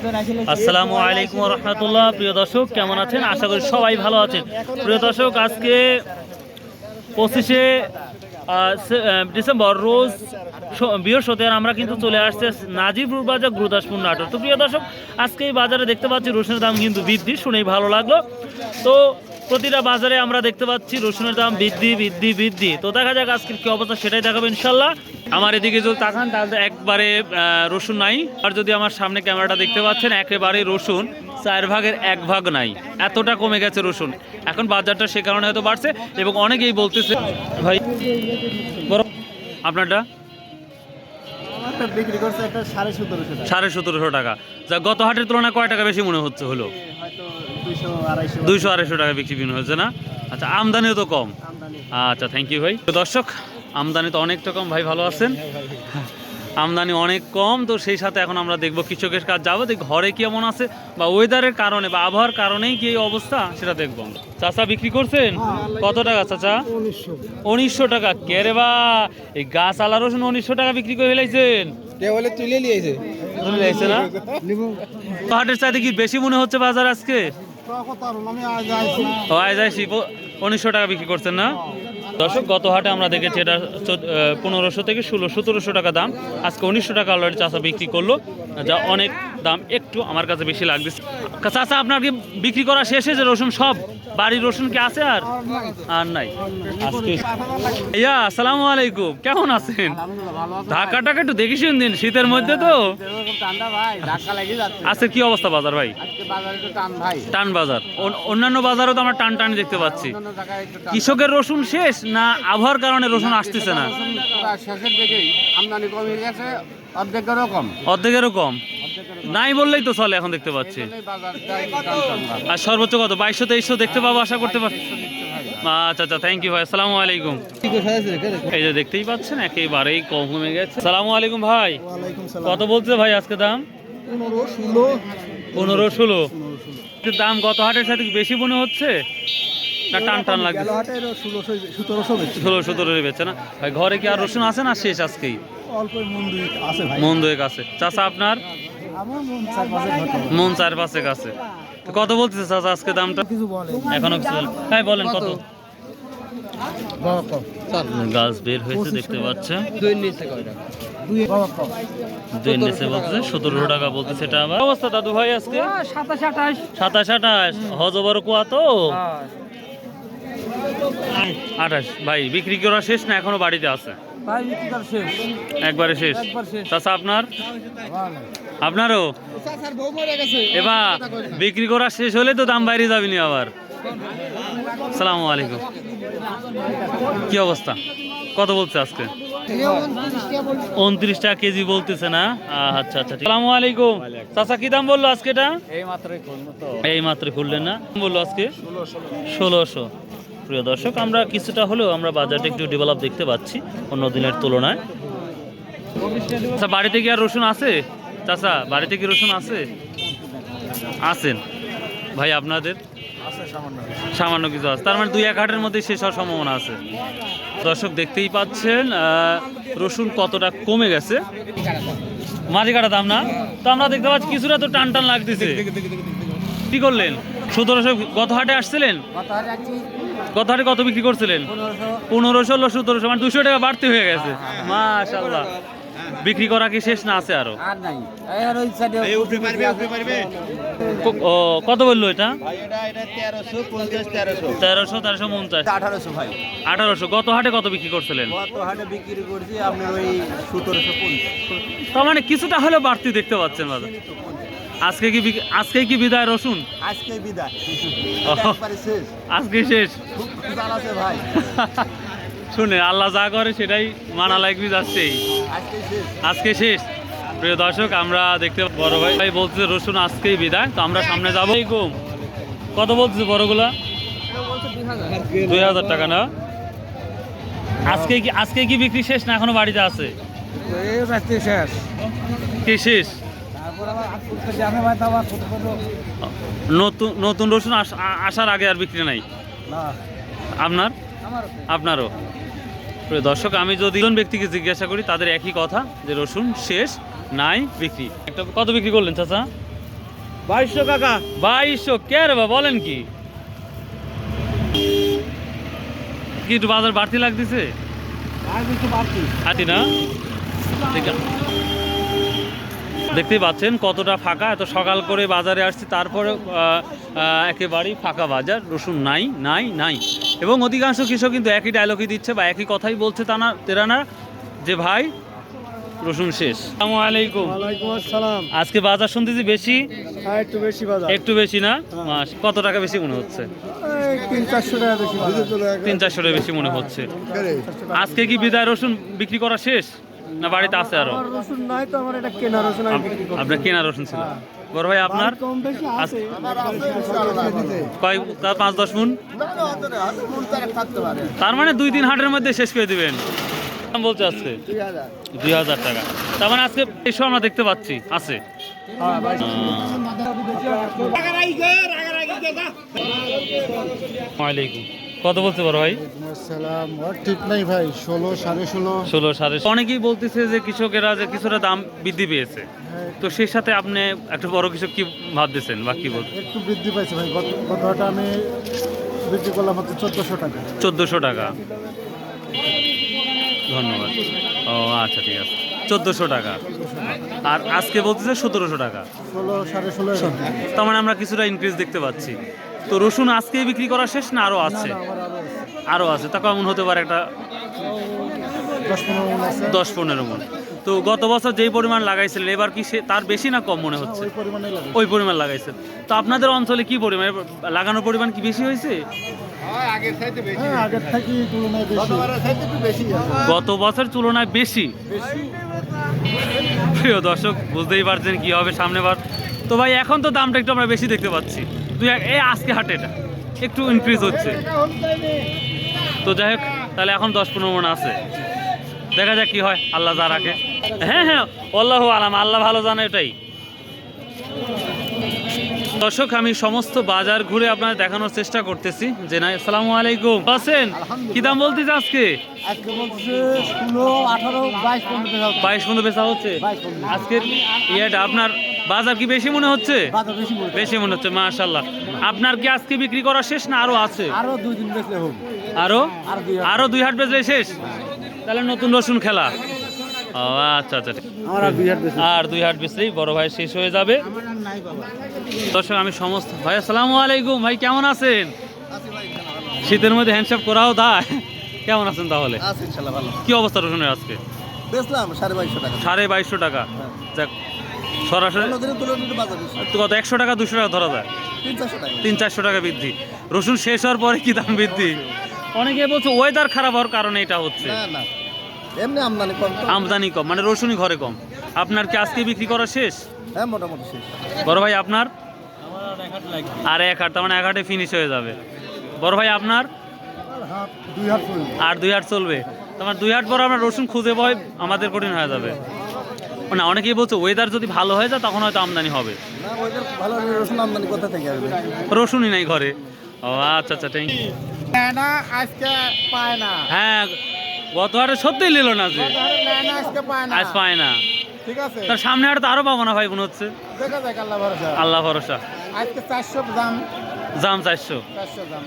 আসসালামু আলাইকুম ওয়া রাহমাতুল্লাহ। প্রিয় দর্শক, কেমন আছেন? আশা করি সবাই ভালো আছেন। প্রিয় দর্শক, আজকে 25শে ডিসেম্বর রোজ বৃহস্পতিবার আমরা কিন্তু চলে আসছে নাজিরপুর বাজার গুরুদাসপুর নাটোর। তো প্রিয় দর্শক, আজকে এই বাজারে দেখতে পাচ্ছি রসুনের দাম কিন্তু বৃদ্ধি, শুনেই ভালো লাগলো। তো প্রতিটা বাজারে আমরা দেখতে পাচ্ছি রসুনের দাম বৃদ্ধি। তো দেখা যাক আজকের কি অবস্থা, সেটাই দেখাবো ইনশাল্লাহ। আমার এদিকে যদি তাকান তাহলে একবারে রসুন নাই, আর যদি আমার সামনে ক্যামেরাটা দেখতে পাচ্ছেন একেবারে রসুন 4 ভাগের 1 ভাগ নাই, এতটা কমে গেছে রসুন। এখন বাজারটা সে কারণে হয়তো বাড়ছে এবং অনেকেই বলতেছে ভাই আপনারটা বিক্রি করছে একটা 1750 টাকা, যা গত হাটের তুলনায় কয় টাকা বেশি মনে হচ্ছে? হলো হয়তো 200 200-250 টাকা বিক্রি হয়েছে না? আচ্ছা, আমদানিও তো কম। আচ্ছা, থ্যাংক ইউ ভাই। তো দর্শক, আমদানি তো অনেকটা কম। ভাই ভালো আছেন? আমদানি অনেক কম। তো সেই সাথে এখন আমরা দেখবো কৃষকের কাজ যাবো, দেখ ঘরে কেমন আছে বা ওয়েদারের কারণে বা আবহাওয়ার কারণেই কি এই অবস্থা সেটা দেখবো। চাচা বিক্রি করছেন কত টাকা? চাচা 1900 টাকা। কে রে বা, এই গাছ আলা রসুন 1900 টাকা বিক্রি করে ফেলাইছেন? তুলে নিয়েছে না? হাটের চাইতে কি বেশি মনে হচ্ছে বাজার আজকে? আজ 1900 টাকা বিক্রি করছেন না? দর্শক, গত হাটে আমরা দেখেছি এটা 1500 থেকে 1600-1700 টাকা দাম। আজকে 1900 টাকা অলরেডি চাচা বিক্রি করলো, যা অনেক দাম, একটু আমার কাছে বেশি লাগতেছে। চাচা, আপনার কি বিক্রি করা শেষ হয়েছে রসুন? সব বাড়ির রসুন কি আছে আর নাই? আজকে ইয়া আসসালামু আলাইকুম, কেমন আছেন? ঢাকাটাকে একটু দেখি দিন, শীতের মধ্যে তো আজকে কি অবস্থা বাজার ভাই? টান বাজার। অন্যান্য বাজারও তো আমরা টান দেখতে পাচ্ছি। কৃষকের রসুন শেষ না আবহাওয়ার কারণে রসুন আসতেছে না? শেষের দিকেই আমদানি কমে গেছে, অর্ধেকেরও কম নাই বললেই তো চলে। এখন দেখতে পাচ্ছি আর সর্বোচ্চ কত 2200-2300 দেখতে পাবো, আশা করতে পারছি। আচ্ছা, থ্যাংক ইউ ভাই। আসসালামু আলাইকুম। এই যে দেখতেই পাচ্ছেন একেবারেই কমে গেছে। আসসালামু আলাইকুম ভাই। কত বলছে ভাই আজকে দাম? 15-16 দাম। গত হাটের সাথে কি বেশি মনে হচ্ছে না টান লাগছে? 16-17 বেচছে না ভাই? ঘরে কি আর রসুন আছে না শেষ আজকেই? মন দুয়েক আছে। চাচা আপনার? মন 4-5 কাছে। কত বলতেছে চাচা আজকে দামটা? এখনো কিছু হ্যাঁ বলেন কত? গাছ বের হয়েছে দেখতে পাচ্ছেন, 2 নিচে বলতেছে 1700 টাকা বলতেছে। এটা আবার অবস্থা দাদু ভাই আজকে 27-28 হজবর কুয়া তো 28। ভাই বিক্রি করা শেষ না এখনো বাড়িতে আছে? একবারে শেষ। চাচা আপনারও এবার বিক্রি করা শেষ হলে তো দাম বাইরে যাবেনি আবার। আসসালামু আলাইকুম, কি অবস্থা? কত বলছে আজকে? 29 টাকা কেজি বলতেছে না? আচ্ছা। আসসালামু আলাইকুম। চাচা কি দাম বললো আজকে? এটা এই মাত্র খুললেন না? বললো আজকে 1600। প্রিয় দর্শক, আমরা কিছুটা হলেও আমরা বাজারটা একটু ডেভেলপ দেখতে পাচ্ছি অন্য দিনের তুলনায়। আচ্ছা, বাড়িতে কি আর রসুন আছে? চাচা বাড়িতে কি রসুন আছে? আছেন ভাই আপনাদের? সামান্য কিছু আছে, তার মানে 2-1 হাটের মধ্যে শেষ হওয়ার সম্ভাবনা আছে। দর্শক দেখতেই পাচ্ছেন রসুন কতটা কমে গেছে। মাঝে কাটা দাম না? তো আমরা দেখতে পাচ্ছি কিছুটা তো টান লাগতেছে। কি করলেন? 1700 গত হাটে আসছিলেন? গত হাটে কত বিক্রি করছিলেন? 1500-1700, মানে 200 টাকা বাড়তি হয়ে গেছে। মাশাআল্লাহ। বিক্রি করা কি শেষ না আছে আরো? ও কত বললো এটা? 1350 1800। গত হাটে কত বিক্রি করছিলেন? তার মানে কিছুটা হলেও বাড়তি দেখতে পাচ্ছেন বাজার। আজকে কি বিদায় রসুন? আজকে শেষ। শুনে আল্লাহ যা করে সেটাই মানা লাগবে, যাচ্ছে আজকে শেষ। প্রিয় দর্শক, আমরা দেখতে বড় ভাই বলছে রসুন আজকেই বিদায়। তো আমরা সামনে যাবো। কত বলছে বড়গুলা? 2000 টাকা না? আজকে কি বিক্রি শেষ না এখনো বাড়িতে আছে? কি শেষ? নতুন রসুন আসার আগে আর বিক্রি নাই আপনারও? দর্শক, আমি যদি দুজন ব্যক্তিকে জিজ্ঞাসা করি তাদের একই কথা যে রসুন শেষ নাই বিক্রি। একটা কত বিক্রি করলেন চাচা? 2200 কাকা 2200 কে রে বা বলেন কি কি একটু বাজার বাড়তি লাগতেছে আর কিছু বাড়তি আতি না ঠিক আছে দেখতেই পাচ্ছেন কতটা ফাঁকা এত সকাল করে বাজারে আসছি তারপরে একেবারেই ফাঁকা বাজার রসুন নাই নাই নাই এবং অধিকাংশ কৃষক কিন্তু একই ডায়লগই দিচ্ছে বা একই কথাই বলছে তেরানা যে ভাই রসুন শেষ আসসালামু আলাইকুম ওয়ালাইকুম আসসালাম আজকে বাজার শুনতেছি বেশি একটু বেশি বাজার একটু বেশি না মাস কত টাকা বেশি মনে হচ্ছে 300-400 টাকা বেশি বাজার 300-400 টাকা বেশি মনে হচ্ছে আজকে কি বিদায় রসুন বিক্রি করা শেষ না বাড়িতে আছে আরো আমার রসুন নাই তো আমার এটা কেনা রসুন আমি বিক্রি করি আপনার কেনা রসুন ছিল বড় ভাই আপনার কম বেশি আছে কয় 5-10 মণ তার মানে 2-3 হাটের মধ্যে শেষ করে দিবেন দাম বলছে আজকে 2000 টাকা তার মানে আজকে এসব আমরা দেখতে পাচ্ছি আছে ওয়ালাইকুম কত বলছে বড় ভাই আসসালাম ঠিক নাই ভাই 16 16 অনেকেই বলতেছে যে কৃষকেরা যে কিছুটা দাম বৃদ্ধি পেয়েছে তো সেই সাথে আপনি একটা বড় কৃষক কি ভাবতেছেন বা কি বলছেন একটু বৃদ্ধি পাইছে ভাই গতটা আমি বিক্রি করলাম হচ্ছে 1400 টাকা 1400 টাকা ধন্যবাদ ও আচ্ছা ঠিক আছে 1400 টাকা আর আজকে বলতেছে 1700 টাকা 16 তার মানে আমরা কিছুটা ইনক্রিজ দেখতে পাচ্ছি তো রসুন আজকেই বিক্রি করা শেষ না আরও আছে আরও আছে তা কেমন হতে পারে একটা 10-15 আছে 10-15 মণ তো গত বছর যেই পরিমাণ লাগাইছিলেন এবার কি তার বেশি না কম মনে হচ্ছে ওই পরিমাণে লাগে ওই পরিমাণ লাগাইছেন তো আপনাদের অঞ্চলে কি পরিমাণ লাগানোর পরিমাণ কি বেশি হয়েছে হ্যাঁ আগের থেকে তুলনায় বেশি গত বছর তুলনায় বেশি প্রিয় দর্শক বুঝতেই পারছেন কি হবে সামনে বার তো ভাই এখন তো দামটা একটু আমরা বেশি দেখতে পাচ্ছি এই আজকে হাটে এটা একটু ইনক্রিজ হচ্ছে তো যাই হোক তাহলে এখন 10-15 মণ আছে দেখা যাক কি হয় আল্লাহ যা রাখে হ্যাঁ হ্যাঁ আল্লাহু আলাম আল্লাহ ভালো জানে এটাই দর্শক আমি সমস্ত বাজার ঘুরে আপনাদের দেখানোর চেষ্টা করতেছি যে না আসসালামু আলাইকুম আছেন কি দাম বলতেছে আজকে আজকে বলছে 16 18 22 22 বেচা হচ্ছে আজকের ইয়েটা আপনার বাজার কি বেশি মনে হচ্ছে বেশি মনে হচ্ছে মাশাআল্লাহ আপনার কি আজকে বিক্রি করা শেষ না আরো আছে আরো 2 দিন বেচলে হবে আরো 2 হাট বেচলে শেষ তাহলে নতুন রসুন খেলা ও আচ্ছা আচ্ছা আর 2 হাট বেচলেই বড় ভাই শেষ হয়ে যাবে দর্শক আমি সমস্ত ভাই আসসালামু আলাইকুম ভাই কেমন আছেন শীতের মধ্যে হ্যান্ডশেক করাও দায় কেমন আছেন তাহলে কি অবস্থা রসুনের আজকে বেচলাম 2250 টাকা 2250 টাকা যাক সরাসরি কত 100 টাকা 200 টাকা ধরা যায় 300-400 টাকা বৃদ্ধি রসুন শেষ হওয়ার পরে কি দাম বৃদ্ধি অনেকে বলছে ওয়েদার খারাপ হওয়ার কারণে এটা হচ্ছে এমনি আমদানি কম মানে রসুনই ঘরে কম আপনার কি আজকে বিক্রি করা শেষ হ্যাঁ মোটামুটি শেষ বড় ভাই আপনার আর 1 হাট তার মানে 1 হাটে ফিনিশ হয়ে যাবে বড় ভাই আপনার 2 হাত চলবে আর 2 হাট চলবে তোমার 2 হাট পর আমরা রসুন খুঁজে পাই আমাদের কঠিন হয়ে যাবে না অনেকেই বলছে ওয়েদার যদি ভালো হয়ে যায় তখন হয়তো আমদানি হবে না ওয়েদার ভালো হলে রসুন আমদানি কোথা থেকে আসবে রসুনই নাই ঘরে ও আচ্ছা আচ্ছা থ্যাংক ইউ না আজকে পায় না হ্যাঁ গত হাটে সত্যিই নিল না যে না আজকে পায় না আজ পায় না ঠিক আছে তার সামনে হাটে তো আরো পাবো না ভাই মনে হচ্ছে দেখা যাক আল্লাহ ভরসা আল্লাহ ভরসা আজকে 400 দাম জাম 400 দাম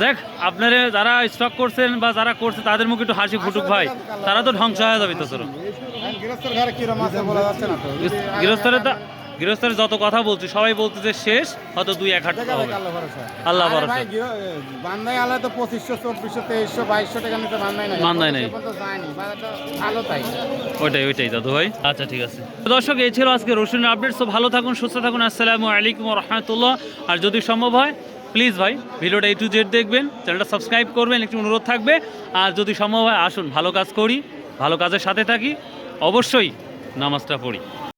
দেখ আপনারা যারা স্টক করছেন বা যারা করছে তাদের মুখে একটু হাসি ফুটুক ভাই তারা তো ধ্বংস হয়ে যাবে তো চলো গৃহস্থর ঘরে কি রকম আছে বলা যাচ্ছে না তো গৃহস্থের যত কথা বলছি সবাই বলতে যে শেষ হয়তো 2-1 হাট হবে আল্লাহ ভরসা আল্লাহ আরে ভরসা ভাই বান্দাই আলা তো 2500 2400 2300 2200 টাকা নিতে বান্দাই নাই বান্দাই নাই। তো যায়নি বাজারটা ভালো তাই ওইটাই দাদু ভাই আচ্ছা ঠিক আছে তো দর্শক এই ছিল আজকে রসুনের আপডেট তো ভালো থাকুন সুস্থ থাকুন আসসালামু আলাইকুম ওয়া রাহমাতুল্লাহ আর যদি সম্ভব হয় প্লিজ ভাই ভিডিওটা A to Z দেখবেন চ্যানেলটা সাবস্ক্রাইব করবেন একটু অনুরোধ থাকবে আর যদি সম্ভব হয় আসুন ভালো কাজ করি ভালো কাজের সাথে থাকি অবশ্যই নামাজটা পড়ি